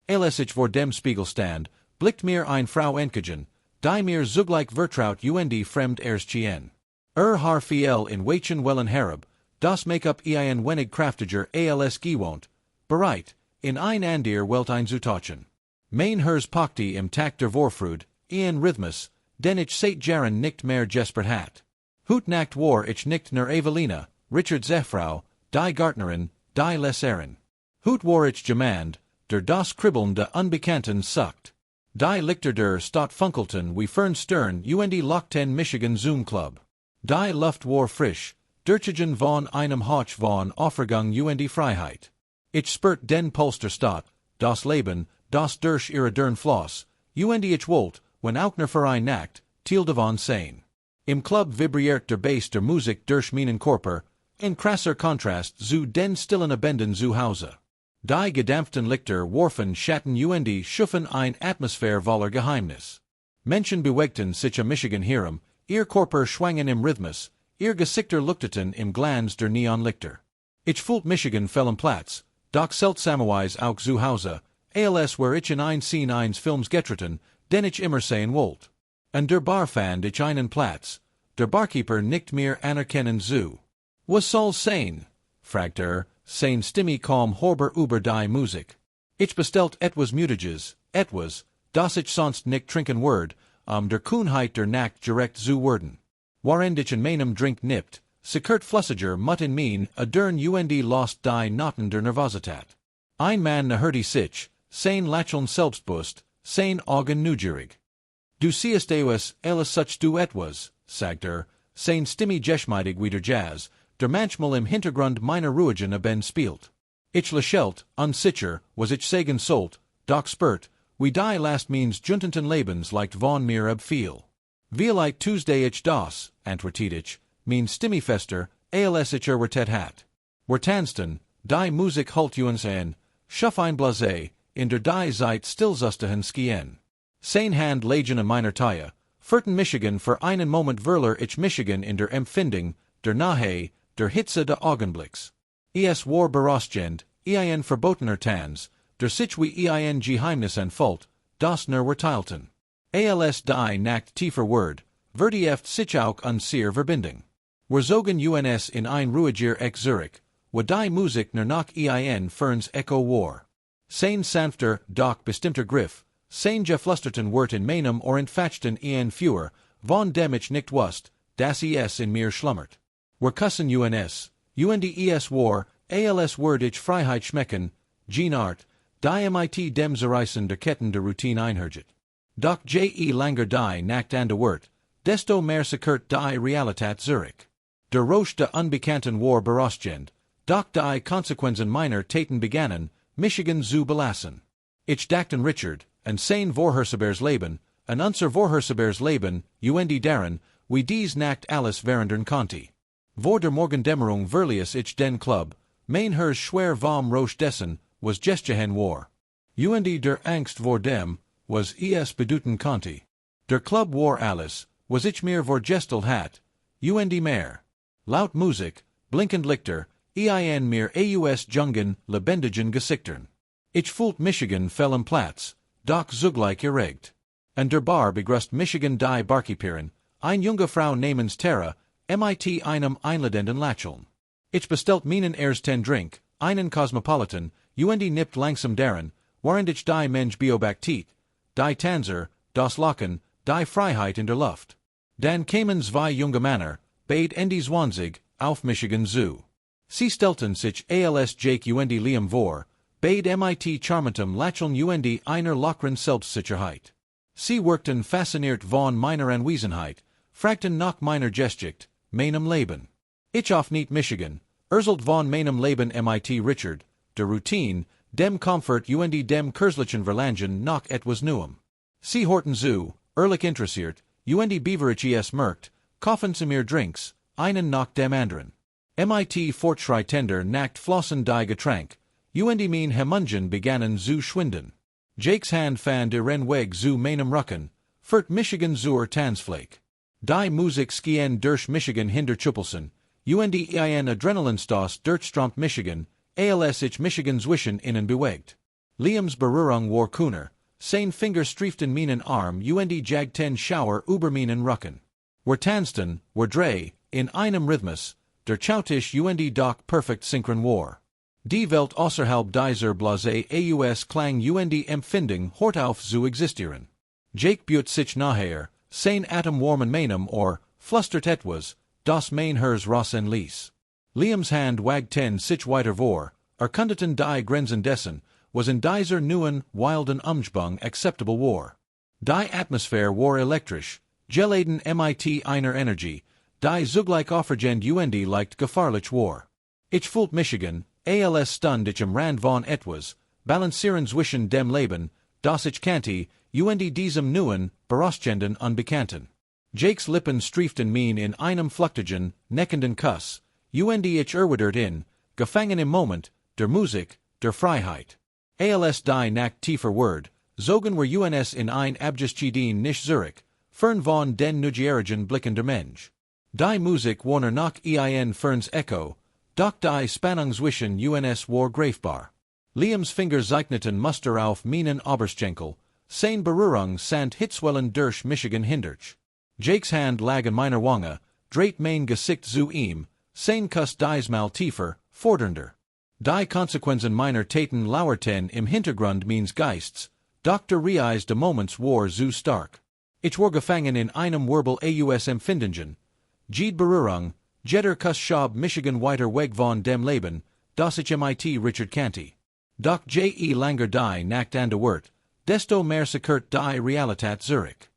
als ich vor dem Spiegel stand, blickt mir ein Frau entgegen, die mir zugleich vertraut und fremd erschien. Har viel in Weichen wellen herüber, das Make-up ein wenig kraftiger als gewohnt, bereit, in ein ander Welt einzutauchen. Mein Herz packte im Takt der Vorfreude, in Rhythmus, den ich seit Jahren nicht mehr gespürt hat. Hut Nacht war ich nicht nur Avelina, Richard Zefrau, die Gärtnerin, die Leserin. Hut war ich jemand, der das Kribbeln der Unbekannten sucht. Die Lichter der Stadt funkelten wie Fernstern und Lockten Michigan Zoom Club. Die Luft war frisch, Durchgehen von einem Hoch von Aufregung und Freiheit. Ich spürt den Puls der Stadt, das Leben, das durch ihre Dern floss, und ich wollt, wenn auch nur für eine Nacht, Teil davon sein. Im Club vibriert der Bass der Musik durch meinen Körper, in krasser Kontrast zu den stillen Abenden zu Hause. Die gedämpften Lichter warfen Schatten und schufen ein Atmosphäre voller Geheimnis. Menschen bewegten sich am Michigan herum, ihr Körper schwangen im Rhythmus, ihr Gesichter leuchteten im Glanz der Neonlichter. Ich fühlt Michigan fellen Platz, doch seltsamerweise auch zu Hause, als wär ich in ein Scene eines Films getreten, den ich immer sehen wollt. Und der Bar fand ich einen Platz, der Barkeeper nicht mehr anerkennen zu. Was soll's sein? Fragt sein Stimme kaum hörbar über die Musik. Ich bestellt etwas Mutiges, etwas, das ich sonst nicht trinken würd, der Kühnheit der Nacht direkt zu werden. Während ich in meinem Drink nippt, sekert flüssiger Mut in mein Adern und lost die Noten der Nervosität. Ein Mann nahert sich, sein Lächeln selbstbewusst, sein Augen neugierig. Du siehst alles such du etwas, sagt sein Stimme geschmeidig wie der Jazz, der manchmal im Hintergrund meiner Ruhigen Abend spielt. Ich lächelt, unsicher, was ich sagen sollt, doch spürt, wie die last means juntenten Lebens leicht von mir abfiel. Vielleicht Tuesday ich das, antwortet ich, mein Stimme fester, als ich erwartet hat. Tanzten, die Musik halt uns ein, schuff ein Blasé, in der die Zeit stillzusten skien. Sein Hand legen an meiner Taille, fürten Michigan für einen Moment verler ich Michigan in der Empfindung, der Nahe, der Hitze des Augenblicks. Es war berostgend, ein verbotener Tanz, der sich wie ein Geheimnis entfallt, das nur verteilten. Als die Nacht tiefer word, verdieft sich auch unsere Verbindung. Wir zogen uns in ein ruhiger Eck Zurich, wo die Musik nur noch ein ferns Echo war. Sein sanfter, doch bestimmter Griff, sein geflüsterten Wort in meinem or entfachten ein Führer, von dem ich nicht wusst, dass es in mir schlummert. Wir kussen uns, und es war, als word ich Freiheit schmecken, Jean Art, die mit dem Zerreißen der Ketten der Routine einherget. Doch je langer die Nacht andauert, desto mehr sekert die Realität Zurich. Der Rausch der Unbekannten war berostgend, doch die Konsequenzen meiner Taten begannen, Michigan zu belassen. Ich dachten Richard, und sein vorherrschbares Leben, und unser vorherrschbares Leben, und darin, wie dies Nacht alles verändern konnte. Vor der Morgendämmerung verließ ich den Club, mein Herz schwer vom Rausch dessen, was gestehen war. Und der Angst vor dem, was es bedeuten konnte. Der Club war alles, was ich mir vorgestellt hat, und mehr. Laut Musik, blinkend Lichter, ein mir aus jungen, lebendigen Gesichtern. Ich fühlt Michigan fell am Platz, doch zugleich erregt. Und der Bar begrüßt Michigan die Barkeeperin, ein junge Frau namens Tara, mit einem einladenden Lächeln. Ich bestellt meinen ersten Drink, einen Cosmopolitan, und nippt langsam daran, während ich die Mensch beobachtet, die Tanzer, das Lachen, die Freiheit in der Luft. Dann kamen zwei junge Männer, beid Ende 20, auf Michigan zu. Sie stellten sich als Jake und Liam vor, beid mit charmantem Lächeln und einer lockeren Selbstsicherheit. Sie wirkten fasziniert von meiner Anwesenheit, fragten nach meiner Geschichte, meinem Leben. Ich auf nicht Michigan, erzählt von meinem Leben mit Richard, der Routine, dem Komfort und dem kürzlichen Verlangen nach etwas Neuem. Sie horten zu, ehrlich interessiert, und beverich es merkt, kaufen zu mir Drinks, einen nach dem anderen. Mit fortschreitender Nacht flossen die Getränk, und mein Hemungen begannen zu schwinden. Jakes Hand fand ihren Weg zu meinem Rücken, führt Michigan zur Tanzfläche. Die Musik skien durch Michigan hinder Chupelsen, und ein Adrenalinstoß durchströmt Michigan, als ich Michigan zwischen ihnen bewegt. Liam's Berührung war Kuhner, sein Finger strieften meinen Arm und jagten Schauer über meinen Rücken. Wir tanzten, wir drei, in einem Rhythmus, der Chautisch und doch perfekt synchron war. Die Welt außerhalb dieser Blase aus Klang und Empfindung hort auf zu existieren. Jake buet sich nachher, sein Atom warmen meinem or, flustert etwas, das mein Herz Rossen ließ. Liam's Hand wagten sich weiter vor, erkundeten die Grenzen dessen, was in dieser neuen, wilden Umgebung acceptable war. Die Atmosphäre war elektrisch, geladen mit einer Energie, die zugleich aufregend und leicht gefahrlich war. Ich fühlt Michigan, als stund ich am Rand von etwas, balancieren zwischen dem Leben, das ich kannte, und diesem neuen, berauschenden Unbekannten. Jakes Lippen strieften mein in einem flüchtigen, neckenden Kuss, und ich erwidert in, gefangen im Moment, der Musik, der Freiheit. Als die Nacht tiefer Word, zogen wir uns in ein Abgeschieden nicht zurück, fern von den neugierigen Blicken der Mensch. Die Musik warner noch ein ferns Echo, doch die Spannung zwischen uns war greifbar. Liam's Finger zeichneten Muster auf meinen Oberschenkel, sein Berührung sant Hitzwellen durch Michigan hindurch. Jakes Hand lag in meiner Wange, dreht mein Gesicht zu ihm, sein Kuss diesmal tiefer, fordernder. Die Konsequenzen meiner Taten lauerten im Hintergrund meines Geists, doch der Reis de Moments war zu stark. Ich war gefangen in einem Wirbel aus Empfindungen. Jede Berührung, jeder Kuss schob Michigan weiter weg von dem Leben, das ich mit Richard kannte. Doch je langer die Nacht andauert, desto mehr sekert die Realität zurück.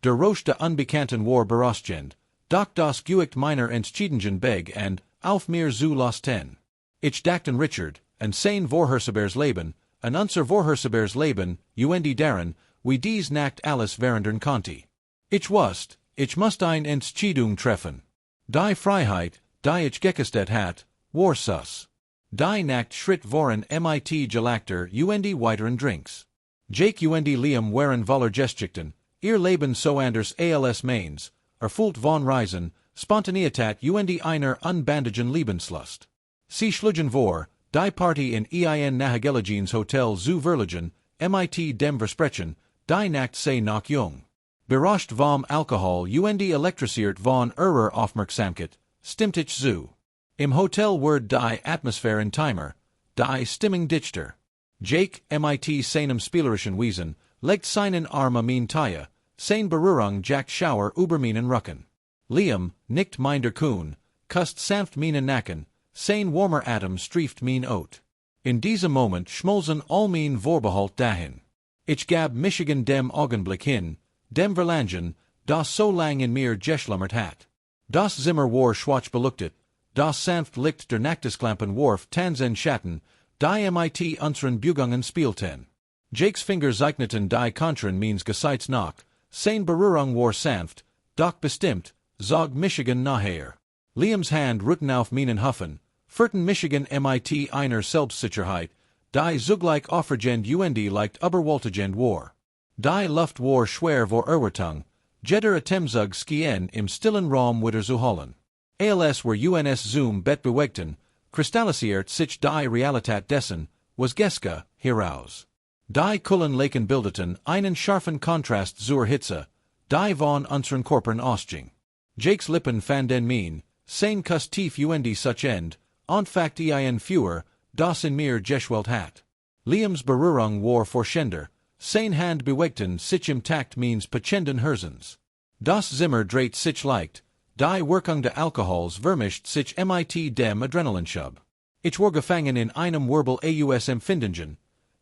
Der Roch der Unbekannten war berauschend, doch das Gewicht meiner Entscheidungen beg and, auf mir zu lasten. Ich dachten Richard, en sein vorherrschbares Leben, en unser vorherrschbares Leben, und darin, wie dies Nacht alles verändern konnte. Ich wusste, ich musste eine Entscheidung treffen. Die Freiheit, die ich gekostet hat, war sus. Die Nacht schritt voran mit Gelagter und weiteren Drinks. Jake und Liam waren voller Geschichten, ihr Leben so anders als meins, erfüllt von Reisen, Spontaneität und einer unbändigen Lebenslust. Sie schlugen vor, die Party in ein Nahegeligens Hotel zu verlegen, mit dem Versprechen, die Nacht sei noch jung. Berauscht vom Alkohol und elektrisiert von ihrer Aufmerksamkeit, stimmt ich zu. Im Hotel wird die Atmosphäre intimer, die Stimmung dichter. Jake, mit seinem spielerischen Wesen, legt seinen Arm an mein Taille, sein Berührung jagt Schauer über meinen Rücken. Liam, nickt minder Kuhn, kusst sanft meinen Nacken, sein warmer Atem strieft mein Ot. In diesem Moment schmolzen all mein Vorbehalt dahin. Ich gab Michigan dem Augenblick hin, dem Verlangen, das so lang in mir geschlummert hat. Das Zimmer war schwach beleuchtet, das sanft Licht der Nachtesklampen warf Tanzen Schatten, die mit unseren Bewegungen spielten. Jakes Finger zeichneten die Kontren meines Gesichts nach, sein Berührung war sanft, doch bestimmt, zog Michigan nachher. Liam's Hand ruhten auf meinen Hufen, führten Michigan mit einer Selbstsicherheit, die zugleich aufregend und leicht überwältigend war. Die Luft war schwer vor Erwartung, jeder Atemzug skien im stillen Raum wieder zu holen. Als wir uns zum Bett bewegten, kristallisiert sich die Realität dessen, was Geska, heraus. Die Kullen Laken bildeten einen scharfen Kontrast zur Hitze, die von unseren Körpern ausging. Jakes Lippen fanden mein, sein Kuss tief und suchend, anfacht ein Feuer, das in mir geschwelt hat. Liam's Berührung war forschender, sein Hand bewegten sich im Takt meines pachenden Herzens. Das Zimmer dreht sich leicht, die Wirkung des Alkohols vermischt sich mit dem Adrenalinschub. Ich war gefangen in einem Wirbel aus Empfindungen.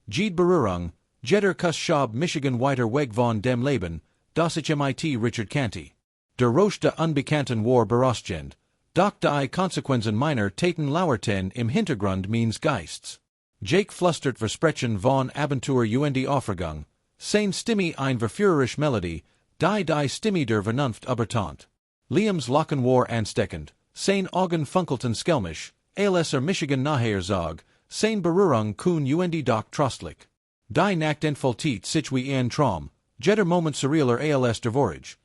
Jede Berührung, jeder Kuss schob Michigan weiter weg von dem Leben, das ich mit Richard kannte. Der Roch der Unbekannten war berauschend, doch die Konsequenzen meiner Taten lauerten im Hintergrund meines Geists. Jake flustert Versprechen von Abenteuer und Aufregung, sein Stimme ein verführerisch Melodie, die Stimme der Vernunft übertont. Liam's Locken war ansteckend, sein Augen funkelten schelmisch, als Michigan nachher zog, sein Berührung kun und doch trostlich. Die Nacht entfaltet sich wie ein Traum, jeder Moment surrealer als der Vorige.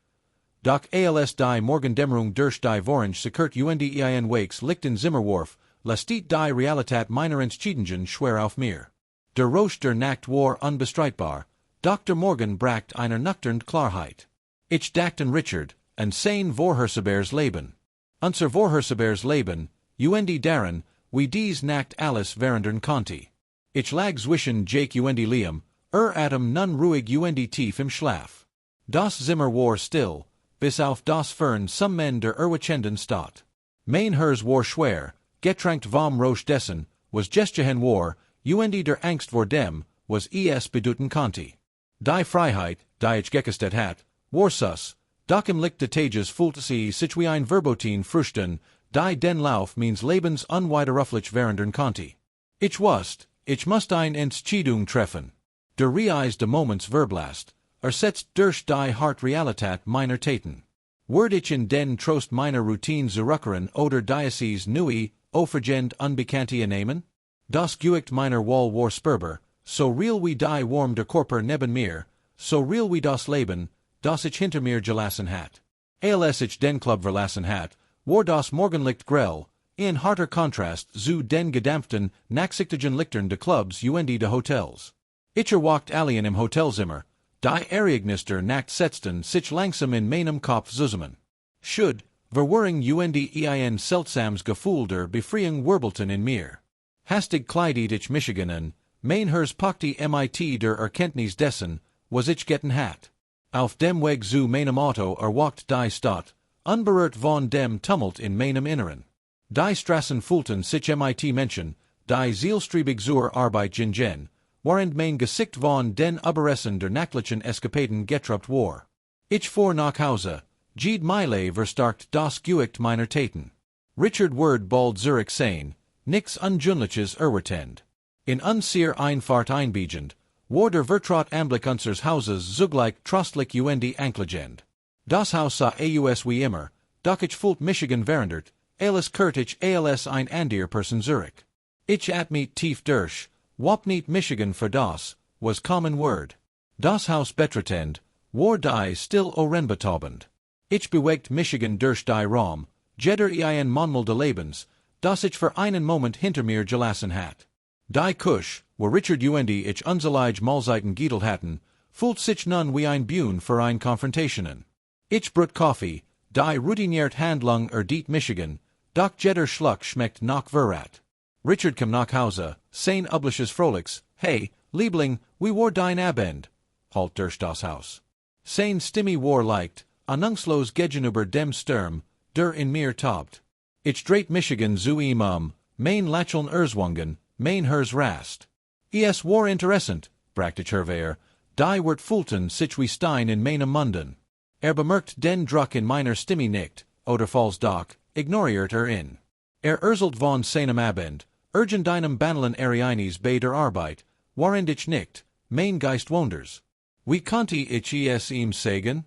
Doch als die Morgendämmerung durch die Vorange sekert und ein Wakes lichten Zimmerwurf, lastet die Realität meiner Entscheidungen schwer auf mir. der Roche der Nacht war unbestreitbar, Dr. Morgan bracht einer nüchtern Klarheit. Ich dachten Richard, en sein Vorhersebaers Leben. Unser Vorhersebaers Leben, und darin, wie dies Nacht alles verandern konnte. Ich lag zwischen Jake und Liam, Atem nun ruhig und tief im Schlaf. Das Zimmer war still, bis auf das Fern some men der Erwachenden stott. Mein Herz war schwer, getrankt vom Roche dessen, was gestehen war, und der Angst vor dem, was es bedeuten konnte. Die Freiheit, die ich gekostet hat, war sus, doch im Licht des Tages fühlte sich wie ein Verboten früchten, die den Lauf meines Lebens unwiderruflich verandern konnte. Ich wusste, ich musste eine Entscheidung treffen. Der Reis des Moments verblasst, ersetzt durch die hart Realität meiner Taten. Werd ich in den Trost meiner Routine zurückkehren oder dieses neue, overgend unbekannte nehmen? Das Gewicht meiner Wall war spürbar, so real wie die Warm der Körper neben mir, so real wie das Leben, das ich hinter mir gelassen hat. Als ich den Club verlassen hat, war das Morgenlicht grell, in harter Kontrast zu den gedämpften, nachsichtigen Lichtern de Clubs und de Hotels. Ich erwacht allein im Hotelzimmer, die Ereignis der Nacht setzten sich langsam in meinem Kopf zusammen. Schuld, Verwirrung und ein seltsames Gefühl der Befreiung wirbelten in mir. Hastig kleidet ich Michigan an, mein Herz packte mit der Erkenntnis dessen, was ich getan hat. Auf dem Weg zu meinem Auto erwacht die Stadt, unberührt von dem Tumult in meinem Inneren. Die Straßen fühlten sich mit Menschen, die zielstrebig zur Arbeit gingen, während mein Gesicht von den Überresten der nachtlichen Eskapaden getrübt war. Ich fuhr nach Hause, Jede Meile verstärkt das Gewicht meiner Taten. Richard werd bald Zurich sein, nix Ungewöhnliches erwartend. In sehr Einfahrt einbiegend, war der Vertraut Anblick unseres Hauses zugleich trostlich und anklegend. Das Haus sah aus wie immer, doch ich fühlt Michigan verändert, alles kehrt ich als ein anderer Person Zurich. Ich mich tief durch, wap nicht Michigan für das, was common word. Das Haus betrachtend, war die still orenbetäubend. Ich bewegt Michigan durch die Raum, jeder ein Monmal de Lebens, das ich für einen Moment hinter mir gelassen hat. Die Kusch, wo Richard und ich unselige Mahlzeiten gedelt hatten, fühlt sich nun wie ein Bühne für ein Konfrontationen. Ich brut Kaffee, die routiniert Handlung diet Michigan, doch jeder Schluck schmeckt nach verrat. Richard kam nach Hause, sein übliches Fröhlichs, hey, Liebling, wie war dein Abend? Halt durch das Haus. Sein Stimme war leicht, anungslos gegenüber dem Sturm, der in mir tobt. Ich dreit Michigan zu ihm mein Lächeln erzwungen, mein Herz rast. Es war interessant, brachte ich herwehr, die wird fühlten sich wie Stein in meinem Munden. Bemerkt den Druck in meiner Stimme nicht, oder falls doch, ignoriert in. Erzählt von seinem Abend, deinem Banalen Eines bei der Arbeit, während ich nicht, mein Geist wonders. Wie konnte ich es ihm sagen?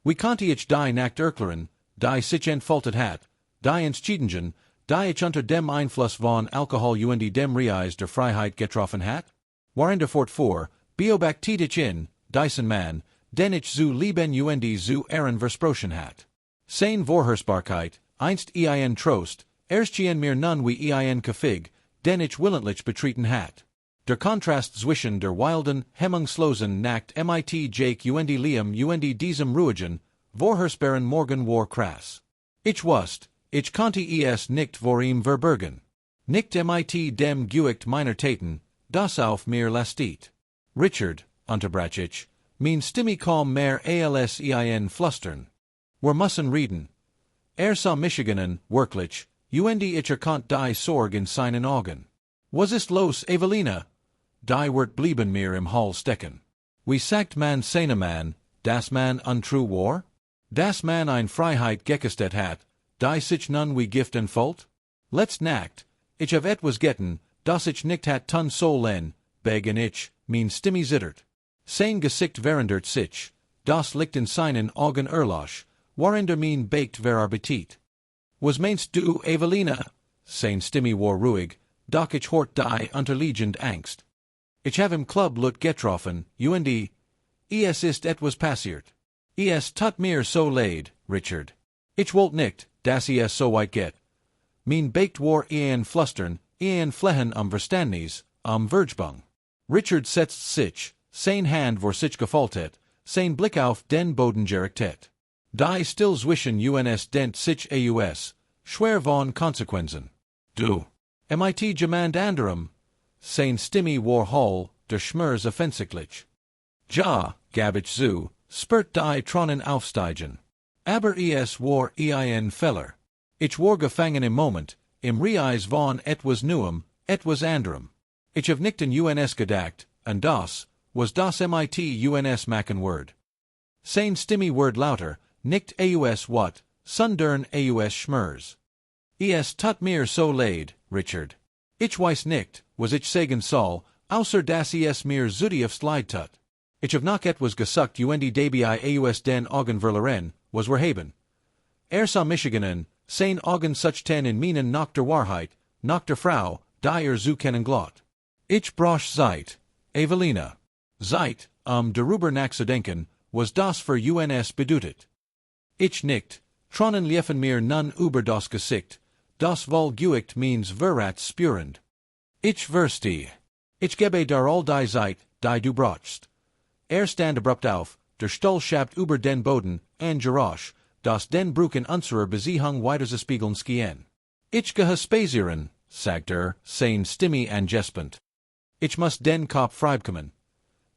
Wie konnte ich die Nacht erklären, die sich entfaltet hat, die Entscheidungen, die ich unter dem Einfluss von Alkohol und dem Reis der Freiheit getroffen hat? Während fortfuhr, beobachtet ich diesen Mann, den ich zu lieben und zu ehren versprochen hat. Sein Vorhersbarkeit, einst ein Trost, erschien mir nun wie ein Kaffig, den ich willentlich betreten hat. Der Kontrast zwischen der wilden, hemmungslosen Nacht mit Jake und Liam und diesem ruhigen, vorhersbaren Morgen war krass. Ich wusste, ich konnte es nicht vor ihm verbergen. Nicht mit dem Gewicht meiner Taten, das auf mir lastet. Richard, unterbrach ich, mein Stimme kam mehr als ein Flüstern. Wir müssen reden. Sah Michiganen, wirklich, und ich erkannt die Sorg in seinen Augen. Was ist los, Avelina? Die wird blieben mir im Hall stecken. Wie sagt man seinem Mann, dass man untrue war? Dass man ein Freiheit gekostet hat, die sich nun wie Gift entfalt? Letzt Nacht, ich hab etwas getan, das ich nicht hat tun sollen, begen ich, mein Stimme zittert. Sein Gesicht verändert sich, das liegt in seinen Augen erlosch, während mein baked verarbeitet. Was meinst du, Avelina? Sein Stimme war ruhig, doch ich hort die unterliegend Angst. Ich have im Club lut getroffen, und es ist etwas passiert. Es tut mir so leid, Richard. Ich wollt nicht, dass es so weit geht. Mein baked war ein Flüstern, ein Flehen Verständnis, Vergebung. Richard setzt sich, sein Hand vor sich gefaltet, sein Blick auf den Boden gerichtet. Die still zwischen uns dent sich aus, schwer von Konsequenzen. Du. Mit jemand anderem. Sein Stimme war hall, der Schmerz offensichtlich. Ja, gab ich zu, spurt die Tronen aufsteigen. Aber es war ein Feller. Ich war gefangen im Moment, im Reis von etwas Neuem, etwas anderem. Ich hab nicht an uns gedacht, und das, was das mit uns machen word. Sein Stimme word lauter, nicht aus wat, sondern aus Schmerz. Es tut mir so leid, Richard. Ich weiß nicht, was ich sagen soll, außer dass es mir zutiefst leid tut. Ich hab noch etwas gesagt dabei aus den Augen verloren, was wir haben. Sah Michiganen, sein Augen such ten in meinen nach der Wahrheit, nach der Frau, die zu kennen glaubt. Ich brauch Zeit, Avelina. Zeit, darüber nachzudenken, was das für uns bedeutet. Ich nicht, tronnen liefen mir nun über das Gesicht, das wohlgeügt means verrat spürend. Ich verstehe. Ich gebe dir all die Zeit, die du brauchst. Stand abrupt auf, der Stuhl schabt über den Boden, an Geräusch, das den Bruchen unserer Beziehung weiter zu spiegeln schien. Ich gehe spazieren, sagt sein Stimme angespent. Ich muss den Kopf freibekommen.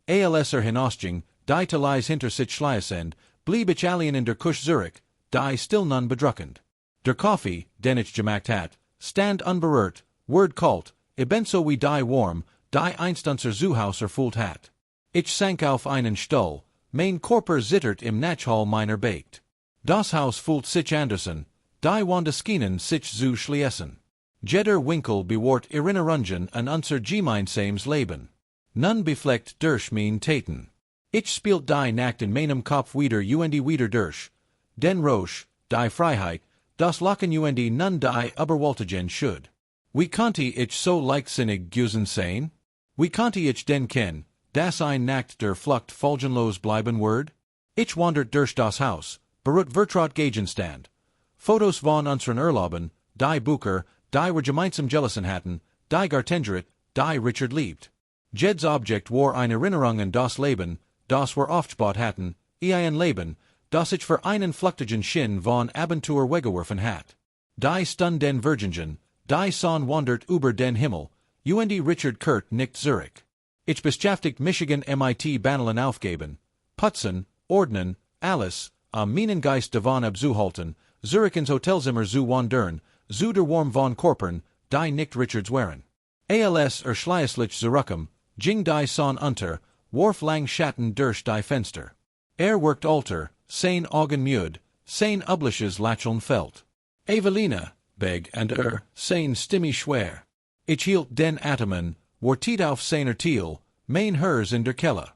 Als hinausging, die Talais hinter sich schleißend, blieb ich allein in der Kusch Zurich, die still nun bedruckend. Der Kaffee, den ich gemacht hat, stand unberührt, word kalt, ebenso wie die warm, die einst unser Zuhaus erfüllt hat. Ich sank auf einen Stuhl, mein Körper zittert im Nachhall meiner Beicht. Das Haus fühlt sich andersen, die Wandeskinen sich zu schließen. Jeder Winkel bewahrt Erinnerungen an unser gemeinsames Leben. Nun befleckt durch mein Taten. Ich spielt die Nacht in meinem Kopf wieder durch, den Rausch, die Freiheit, das Lachen nun die überwältigen schuld. Wie konnte ich so leichtsinnig gewesen sein? Wie konnte ich denn kennen, dass ein Nacht der Flucht folgenlos bleiben word? Ich wandert durch das Haus, beruht vertraut Gegenstand. Fotos von unseren Urlauben, die Bucher, die wir gemeinsam gelassen hatten, die Gartengerit, die Richard liebt. Jed's Objekt war eine Erinnerung an das Leben, das wir aufgebaut hatten, ein Leben, das ich für einen flüchtigen Sinn von Abenteuer weggeworfen hat. Die stunden Virgingen, die Sonne wandert über den Himmel, Richard Kurt nicht Zurich. Ich beschäftigt Michigan mit Banalen aufgeben, putzen, ordnen, alles, meinen Geist davon abzuhalten, Zurich ins Hotelzimmer zu wandern, zu der Warm von Korpern, die nicht Richards waren. Als schleißlich zurückkam, ging die Sonne unter, warf lang Schatten durch die Fenster. Workt alter, sein Augen müde, sein übliches Lächeln fällt. Avelina, beg und sein Stimme schwer. Ich hielt den Atomen, wartet auf seiner Thiel, mein Herz in der Kelle.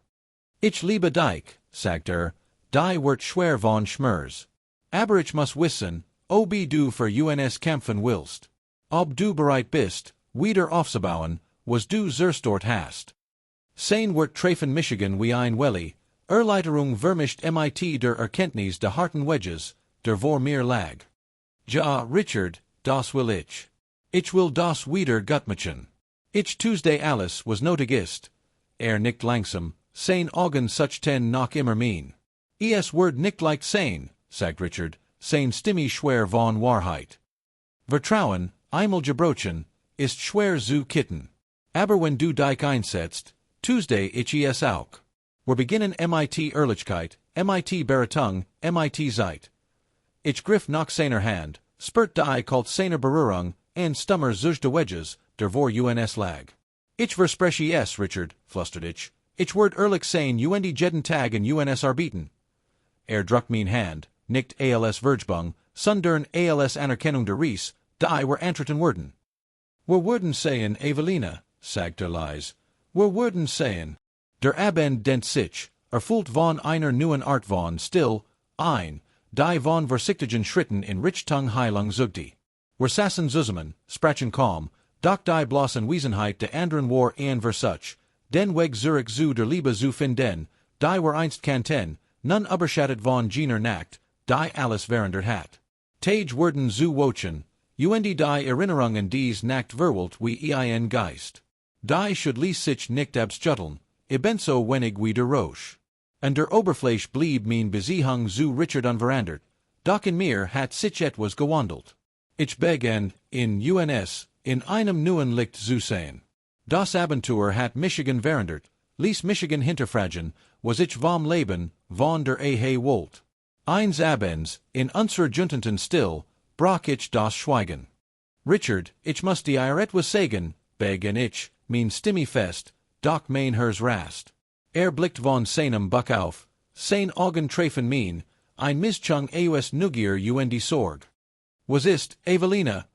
Ich liebe dich, sagt die wird schwer von Schmerz. Aber ich muss wissen, ob du für uns kämpfen willst. Ob du bereit bist, wieder aufzubauen, was du zerstört hast. Sein wird treffen Michigan wie ein Welli, Erleichterung vermischt mit der Erkenntnis der harten Wedges, der vor mir lag. Ja, Richard, das will ich. Ich will das wieder gutmachen. Ich Tuesday alles was notig ist. Nicht langsam, sein Augen such ten noch immer mean. Es word nicht like sein, sagt Richard, sein Stimme schwer von Wahrheit. Vertrauen, einmal gebrochen, ist schwer zu kitten. Aber wenn du dich einsetzt, Tuesday ich es auch. Wir beginnen mit Ehrlichkeit, mit Beratung, mit Zeit. Ich griff nach seiner Hand, spürt die kalt seiner Berührung, und stummer durch de Wedges, der vor uns lag. Ich verspreche es, Richard, flüstert ich. Ich werd ehrlich sein jeden Tag in uns arbeiten. Druck mein Hand, nicht als Vergebung, sondern als Anerkennung der Ries, die wir antreten würden. Wir würden sagen, Avelina, sagt leise. Wir würden sagen, der Abend dent sich, erfüllt von einer neuen Art von still, ein, die von vorsichtigen Schritten in Richtung Heilung zugte. Wir saßen zusammen, sprachen kaum, doch die bloßen Wesenheit der anderen war ein Versuch, den Weg Zurich zu der Liebe zu finden, die wir einst kannten, nun überschattet von jener Nacht, die alles verändert hat. Tage werden zu wochen, die Erinnerung an dies Nacht verwalt wie ein Geist. Die should least sich nicht abstutteln, ebenso wenig wie der Roche. Und der Oberfläche blieb mein Beziehung zu Richard unverandert, doch in mir hat sich etwas gewandelt. Ich begann, in uns, in einem neuen Licht zu sehen. Das Abenteuer hat Michigan verändert, ließ Michigan hinterfragen, was ich vom Leben, von der Ehe wollt. Eines Abends, in unserer Juntenten still, brach ich das Schweigen. Richard, ich muss dir etwas sagen, begann ich, mein Stimme fest, doch mein Herz rast. Blickt von seinem Buck auf, sein Augen treffen mein, ein Mischung aus Neugier und Sorg. Was ist, Avelina?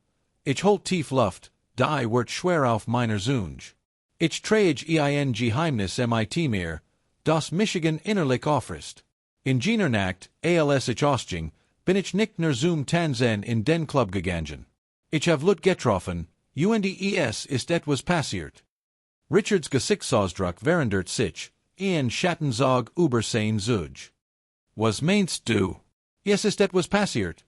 Ich holt tief Luft, die wird schwer auf meiner Zunge. Ich trage ein Geheimnis mit mir, das Michigan innerlich offrist. In jener Nacht, als ich ausging, bin ich nicht nur zum Tanzen in den Club gegangen. Ich have Lut getroffen, und ist etwas passiert. Richards Gesichtsausdruck verändert sich, Schattenzog über sein Zug. Was meinst du? Es ist etwas passiert.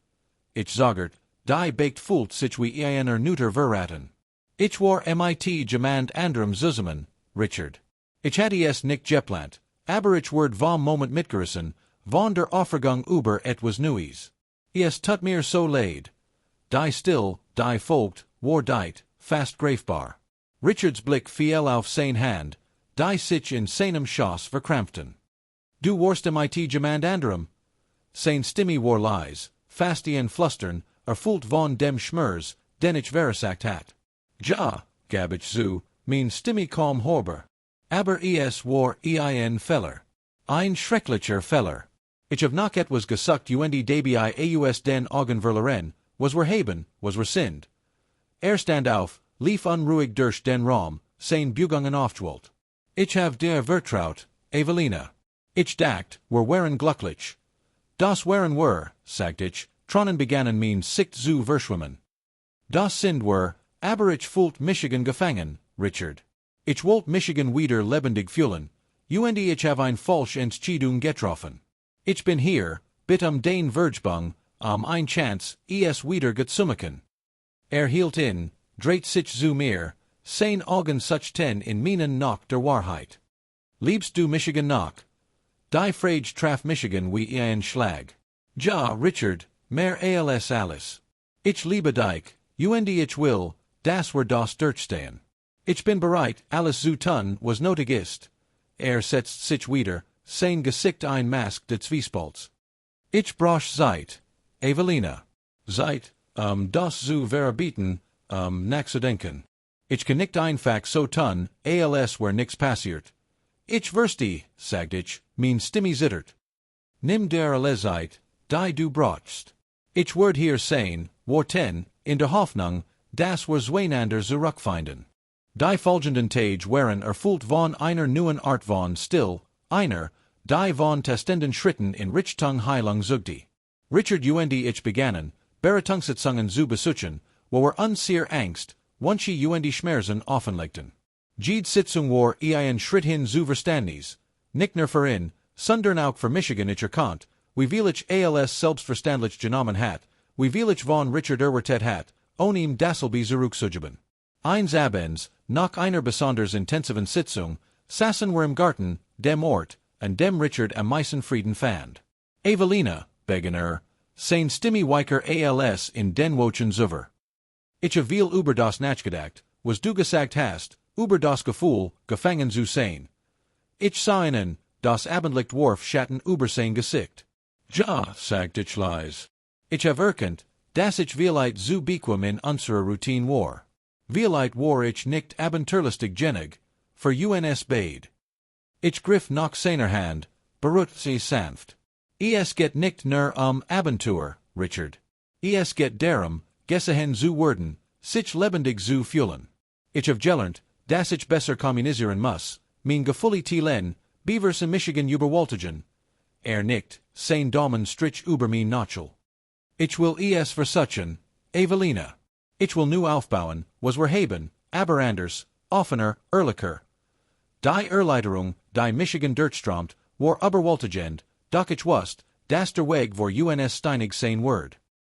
Ich sagert, die Baked fühlt sich wie einer Neuter verraten. Ich war mit jemand anderem zusammen, Richard. Ich hatte es nicht geplant, aber ich werd vom Moment mitgerissen, von der Aufregung über etwas Neues. Es tut mir so leid. Die still, die folgt, war deit, fast greifbar. Richards Blick fiel auf sein Hand, die sich in seinem Schoss verkrampften. Du warst mit jemand anderem. Sein Stimme war leise, fast en flustern, erfüllt von dem Schmerz, den ich versagt hat. Ja, gab ich zu, mein Stimme kaum hörbar. Aber es war ein Feller. Ein schrecklicher Feller. Ich hab noch etwas gesucht und dabei aus den Augen verloren, was wir haben, was wir sind. Stand auf, lief unruhig durch den Raum, sein Bugungen aufgewollt. Ich hab dir vertraut, Avelina. Ich dacht, wir wären glücklich. Das wären wir, sagt ich, tronnen begannen mein Sicht zu verschwimmen. Das sind wir, aber ich fühlt Michigan gefangen, Richard. Ich wollt Michigan wieder lebendig fühlen, und ich hab ein falsch Entscheidung getroffen. Ich bin hier, bitt den Vergebung, ein Chance, es wieder gezumachen. Hielt in, dreht sich zu mir, sein Augen suchten in meinen nach der Wahrheit. Liebst du Michigan noch? Die Frage traf Michigan wie ein Schlag. Ja, Richard, mehr als alles. Ich liebe dich, und ich will, das wir das durchstehen. Ich bin bereit, alles zu tun, was nötig ist. Setzt sich wieder, sein Gesicht ein Mask des Zwiespalts. Ich brauch Zeit, Avelina. Zeit, das zu verbieten, nachzudenken. Ich kann nicht einfach so tun, als wär nix passiert. Ich verstehe, sagt ich, mein Stimme zittert. Nimm der alle Zeit, die du brauchst. Ich werd hier sein, warten, in der Hoffnung, dass wir zueinander zurückfinden. Die folgenden Tage waren erfüllt von einer neuen Art von still, einer, die von testenden Schritten in Richtung Heilung zugte. Richard und ich begannen, Beratungssitzungen zu besuchen, wo wir unser Angst, wünsche und Schmerzen offenlegten. Jede Sitzung war ein Schritt hin zu Verständnis, nicht nur für ihn, sondern auch für Michigan ich erkannt, wie viel ich als selbstverständlich genommen hat, wie viel ich von Richard erwartet hat, ihm dasselbe zurückzugeben. Eines Abends, nach einer besonders intensiven Sitzung, saßen wir im Garten, dem Ort, an dem Richard am meisten Frieden fand. Avelina, begann sein Stimme weicher als in den Wochen zuvor. Ich habe viel über das nachgedacht, was du gesagt hast, über das Gefühl, gefangen zu sein. Ich sah ihnen, das Abendlicht warf Schatten über sein Gesicht. Ja, sagt ich leise. Ich habe erkannt, dass ich vielleicht zu bequem in unserer Routine war. Vielleicht war ich nicht abenteuerlustig genug, für uns beid. Ich griff nach seiner Hand, berührte sie sanft. Es geht nicht nur Abenteuer, Richard. Es geht darum, gesehen zu werden, sich lebendig zu fühlen. Ich habe gelernt, dass ich besser kommunizieren muss, mein Gefühle teilen, Beavers in Michigan überwältigen. Nickt, sein Daumen strich über mein Notchel. Ich will es versuchen, Avelina. Ich will nu aufbauen, was wir haben, aber anders, offener, ehrlicher. Die Erleiderung, die Michigan durchströmt, war überwältigend, doch ich wusste, dass der Weg vor uns steinig sein wird.